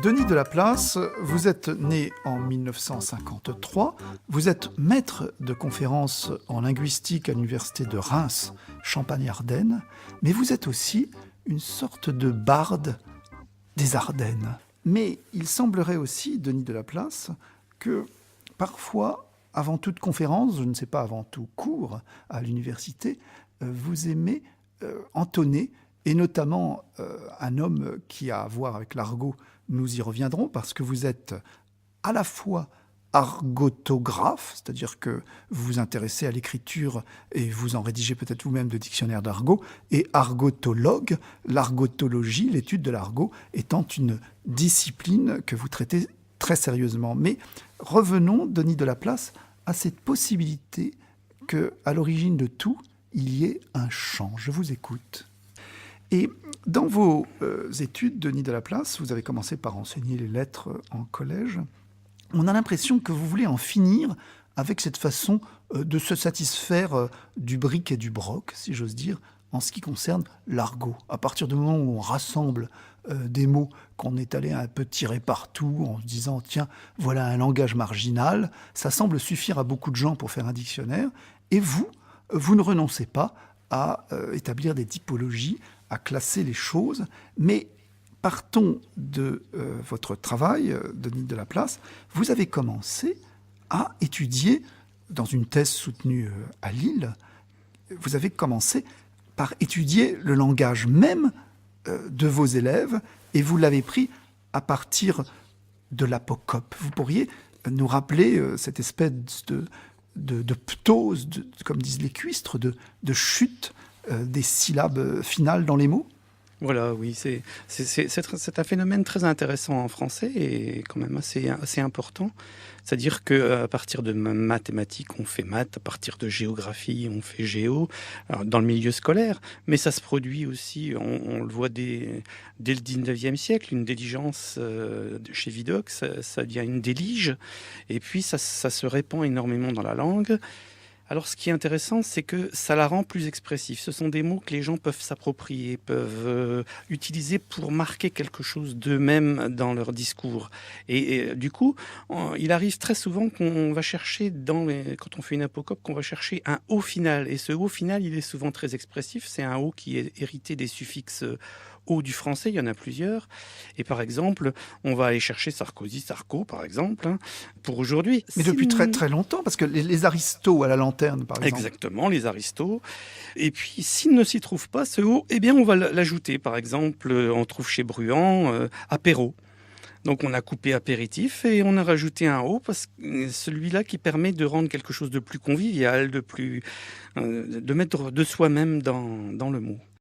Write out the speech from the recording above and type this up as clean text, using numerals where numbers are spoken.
Denis Delaplace, vous êtes né en 1953, vous êtes maître de conférences en linguistique à l'université de Reims, Champagne-Ardenne, mais vous êtes aussi une sorte de barde des Ardennes. Mais il semblerait aussi, Denis Delaplace, que parfois, avant toute conférence, je ne sais pas, avant tout cours à l'université, vous aimez entonner, et notamment un homme qui a à voir avec l'argot, nous y reviendrons, parce que vous êtes à la fois argotographe, c'est-à-dire que vous vous intéressez à l'écriture et vous en rédigez peut-être vous-même de dictionnaires d'argot, et argotologue, l'argotologie, l'étude de l'argot, étant une discipline que vous traitez très sérieusement. Mais revenons, Denis Delaplace, à cette possibilité qu'à l'origine de tout, il y ait un chant. Je vous écoute. Et dans vos études, Denis Delaplace, vous avez commencé par enseigner les lettres en collège. On a l'impression que vous voulez en finir avec cette façon de se satisfaire du bric et du broc, si j'ose dire, en ce qui concerne l'argot. À partir du moment où on rassemble des mots qu'on est allé un peu tirer partout en se disant « tiens, voilà un langage marginal », ça semble suffire à beaucoup de gens pour faire un dictionnaire. Et vous ne renoncez pas à établir des typologies, à classer les choses, mais partons de votre travail, Denis Delaplace, vous avez commencé à étudier, dans une thèse soutenue à Lille, vous avez commencé par étudier le langage même de vos élèves, et vous l'avez pris à partir de l'apocope. Vous pourriez nous rappeler cette espèce de ptose, comme disent les cuistres, de chute des syllabes finales dans les mots? Voilà, oui, c'est un phénomène très intéressant en français et quand même assez important. C'est-à-dire qu'à partir de mathématiques, on fait maths, à partir de géographie, on fait géo, alors dans le milieu scolaire, mais ça se produit aussi, on le voit dès le 19e siècle, une diligence chez Vidocq, ça devient une délige, et puis ça se répand énormément dans la langue. Alors, ce qui est intéressant, c'est que ça la rend plus expressive. Ce sont des mots que les gens peuvent s'approprier, peuvent utiliser pour marquer quelque chose d'eux-mêmes dans leur discours. Et du coup, il arrive très souvent qu'on va chercher, quand on fait une apocope, qu'on va chercher un O final. Et ce O final, il est souvent très expressif. C'est un O qui est hérité des suffixes O du français, il y en a plusieurs. Et par exemple, on va aller chercher Sarkozy, Sarko, par exemple, hein, pour aujourd'hui. Mais depuis très très longtemps, parce que les aristos à la lanterne, par exemple. Exactement, les aristos. Et puis, s'il ne s'y trouve pas, ce O, eh bien, on va l'ajouter. Par exemple, on trouve chez Bruant apéro. Donc, on a coupé apéritif et on a rajouté un O, parce que celui-là qui permet de rendre quelque chose de plus convivial, de mettre de soi-même dans le mot.